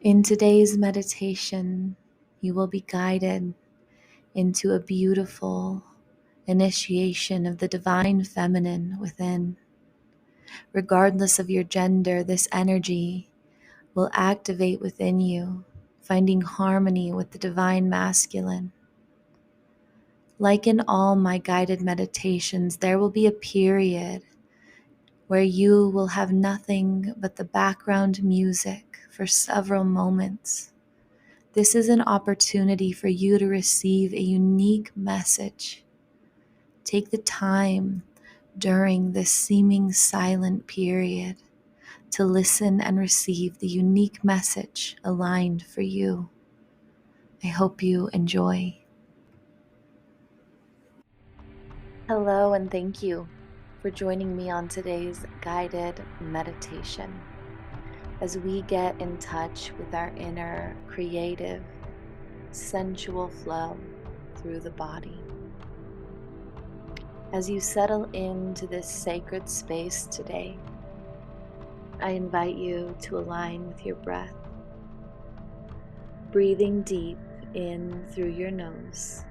In today's meditation, you will be guided into a beautiful initiation of the divine feminine within. Regardless of your gender, this energy will activate within you, finding harmony with the divine masculine. Like in all my guided meditations, there will be a period where you will have nothing but the background music for several moments. This is an opportunity for you to receive a unique message. Take the time during this seeming silent period to listen and receive the unique message aligned for you. I hope you enjoy. Hello, and thank you for joining me on today's guided meditation as we get in touch with our inner creative, sensual flow through the body. As you settle into this sacred space today, I invite you to align with your breath, breathing deep in through your nose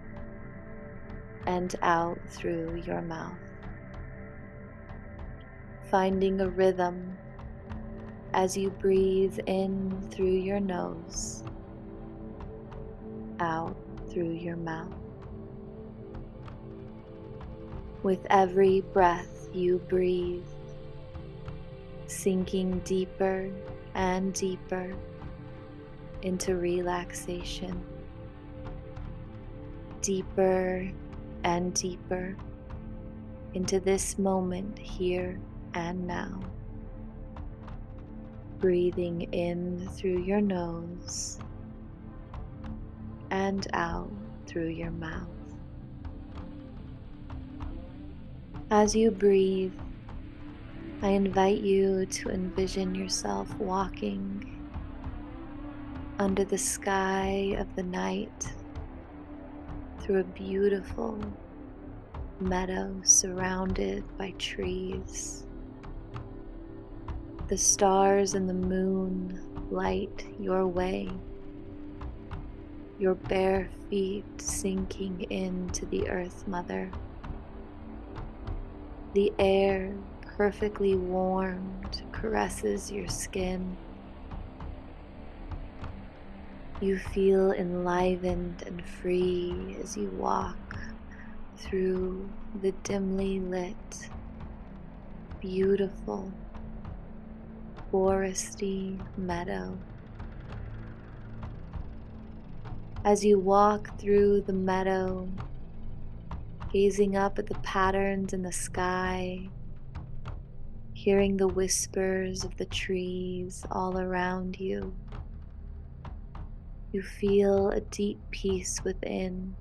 and out through your mouth, finding a rhythm as you breathe in through your nose, out through your mouth. With every breath you breathe, sinking deeper and deeper into relaxation, deeper and deeper into this moment here and now. Breathing in through your nose and out through your mouth. As you breathe, I invite you to envision yourself walking under the sky of the night through a beautiful meadow surrounded by trees. The stars and the moon light your way, your bare feet sinking into the Earth Mother. The air, perfectly warmed, caresses your skin. You feel enlivened and free as you walk through the dimly lit, beautiful, foresty meadow. As you walk through the meadow, gazing up at the patterns in the sky, hearing the whispers of the trees all around you, you feel a deep peace within,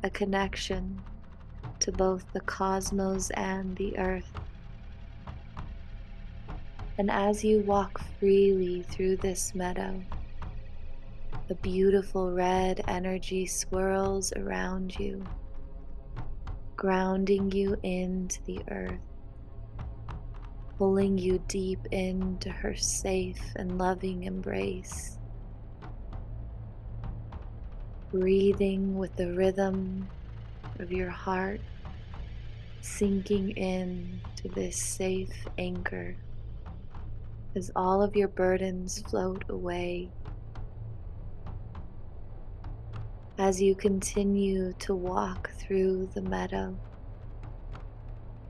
a connection to both the cosmos and the earth. And as you walk freely through this meadow, a beautiful red energy swirls around you, grounding you into the earth, pulling you deep into her safe and loving embrace. Breathing with the rhythm of your heart, sinking in to this safe anchor as all of your burdens float away. As you continue to walk through the meadow,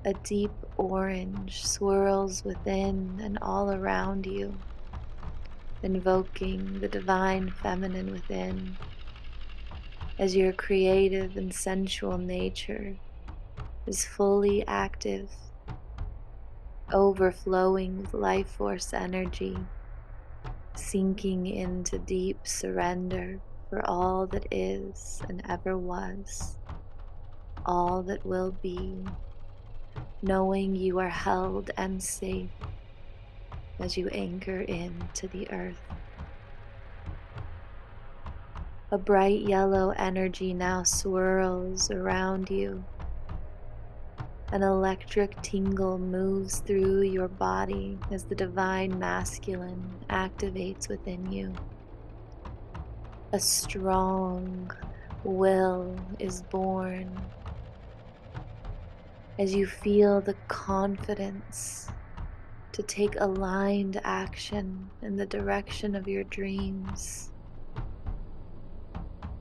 a deep orange swirls within and all around you, invoking the divine feminine within, as your creative and sensual nature is fully active, overflowing with life force energy, sinking into deep surrender for all that is and ever was, all that will be, knowing you are held and safe as you anchor into the earth. A bright yellow energy now swirls around you An electric tingle moves through your body as the divine masculine activates within you. A strong will is born as you feel the confidence to take aligned action in the direction of your dreams.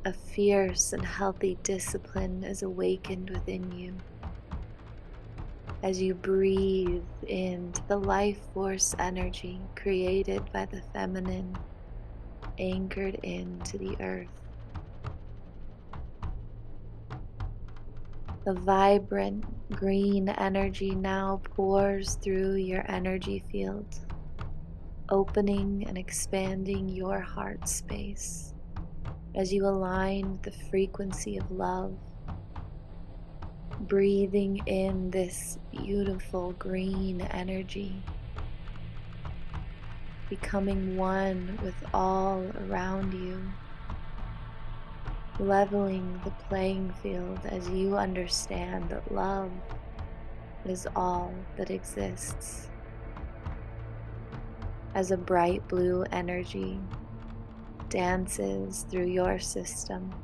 A fierce and healthy discipline is awakened within you as you breathe into the life force energy created by the feminine, anchored into the earth. The vibrant green energy now pours through your energy field, opening and expanding your heart space as you align with the frequency of love, breathing in this beautiful green energy, becoming one with all around you, leveling the playing field as you understand that love is all that exists. As a bright blue energy dances through your system,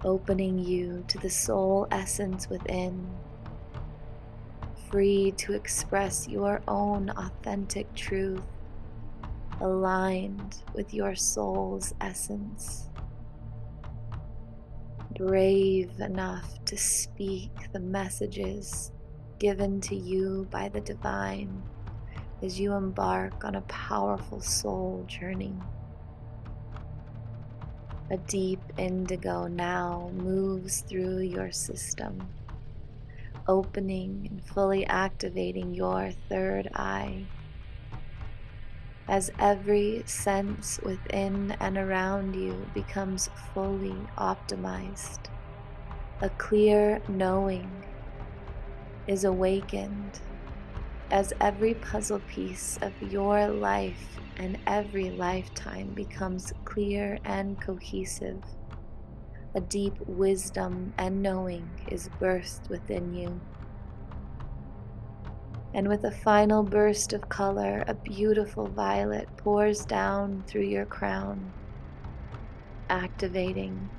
opening you to the soul essence within, free to express your own authentic truth, aligned with your soul's essence, brave enough to speak the messages given to you by the divine as you embark on a powerful soul journey. A deep indigo now moves through your system, opening and fully activating your third eye as every sense within and around you becomes fully optimized. A clear knowing is awakened as every puzzle piece of your life and every lifetime becomes clear and cohesive. A deep wisdom and knowing is birthed within you. And with a final burst of color, a beautiful violet pours down through your crown, activating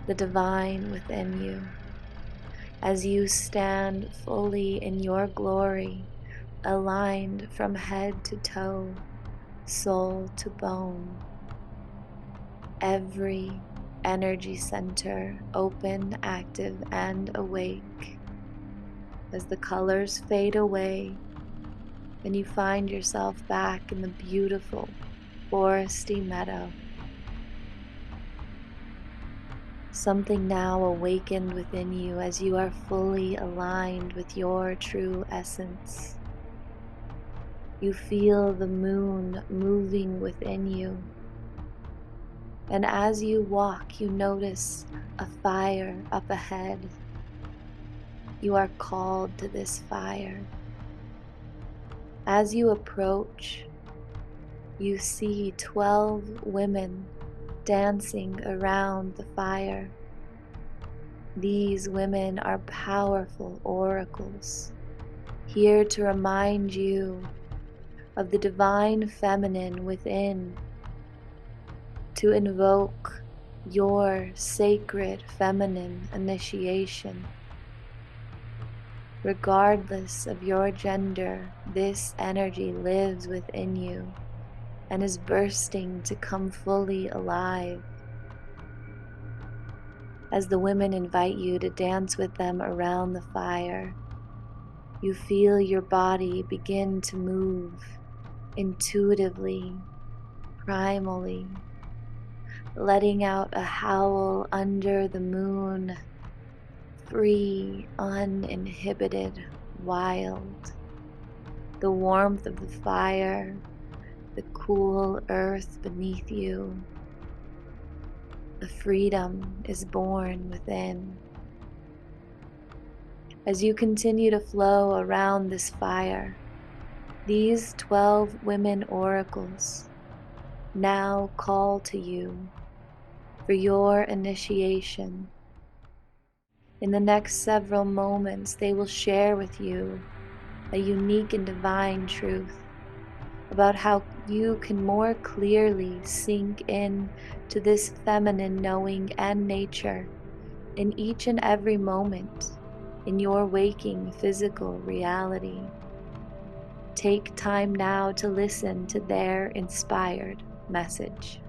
the divine within you as you stand fully in your glory, aligned from head to toe, soul to bone. Every energy center open, active, and awake. As the colors fade away and you find yourself back in the beautiful foresty meadow. Something now awakened within you as you are fully aligned with your true essence. You feel the moon moving within you. And as you walk, you notice a fire up ahead. You are called to this fire. As you approach, you see 12 women dancing around the fire. These women are powerful oracles, here to remind you of the divine feminine within, to invoke your sacred feminine initiation. Regardless of your gender, this energy lives within you and is bursting to come fully alive. As the women invite you to dance with them around the fire, you feel your body begin to move intuitively, primally, letting out a howl under the moon, free, uninhibited, wild. The warmth of the fire, the cool earth beneath you. The freedom is born within. As you continue to flow around this fire, these 12 women oracles now call to you for your initiation In the next several moments, they will share with you a unique and divine truth about how you can more clearly sink in to this feminine knowing and nature in each and every moment in your waking physical reality. Take time now to listen to their inspired message.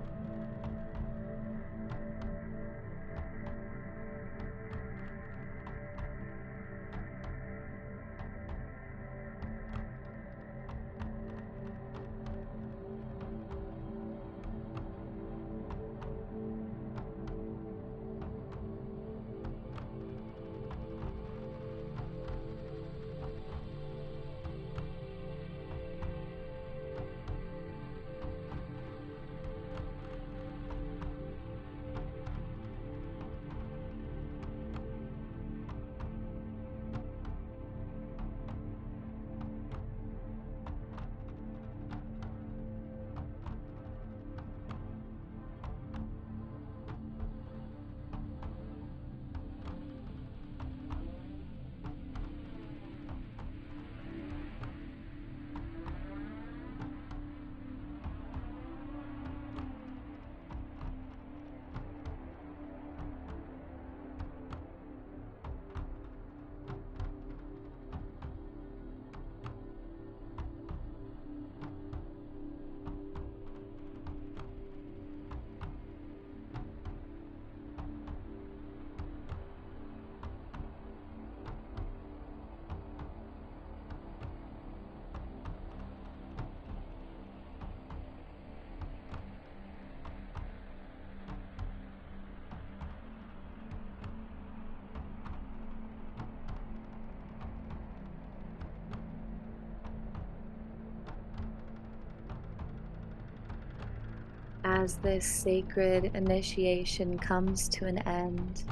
As this sacred initiation comes to an end,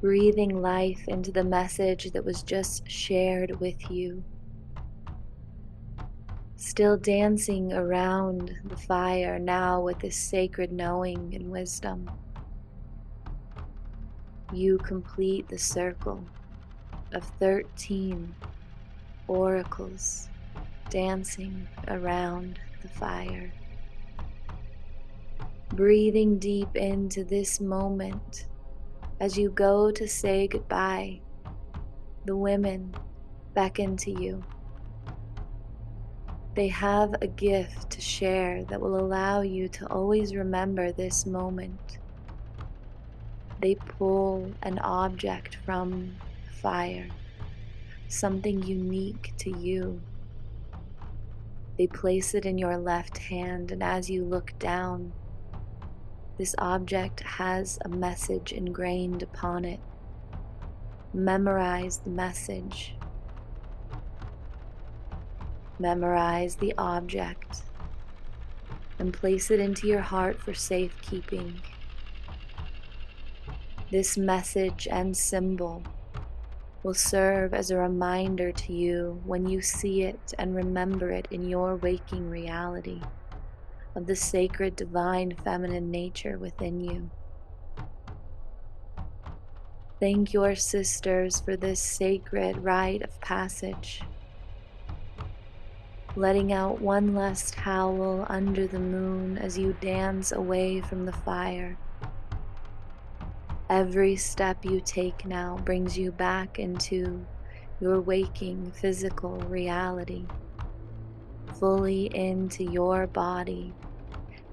breathing life into the message that was just shared with you, still dancing around the fire now with this sacred knowing and wisdom, you complete the circle of 13 oracles dancing around the fire. Breathing deep into this moment as you go to say goodbye, the women beckon to you. They have a gift to share that will allow you to always remember this moment. They pull an object from the fire, something unique to you. They place it in your left hand, and as you look down, this object has a message ingrained upon it. Memorize the message. Memorize the object and place it into your heart for safekeeping. This message and symbol will serve as a reminder to you when you see it and remember it in your waking reality of the sacred divine feminine nature within you. Thank your sisters for this sacred rite of passage, letting out one last howl under the moon as you dance away from the fire. Every step you take now brings you back into your waking physical reality, fully into your body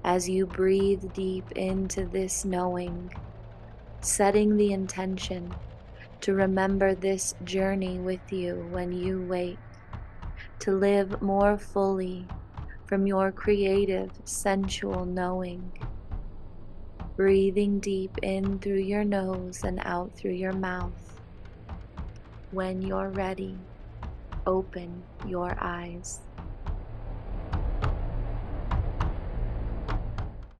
as you breathe deep into this knowing, setting the intention to remember this journey with you when you wake, to live more fully from your creative, sensual knowing. Breathing deep in through your nose and out through your mouth. When you're ready, open your eyes.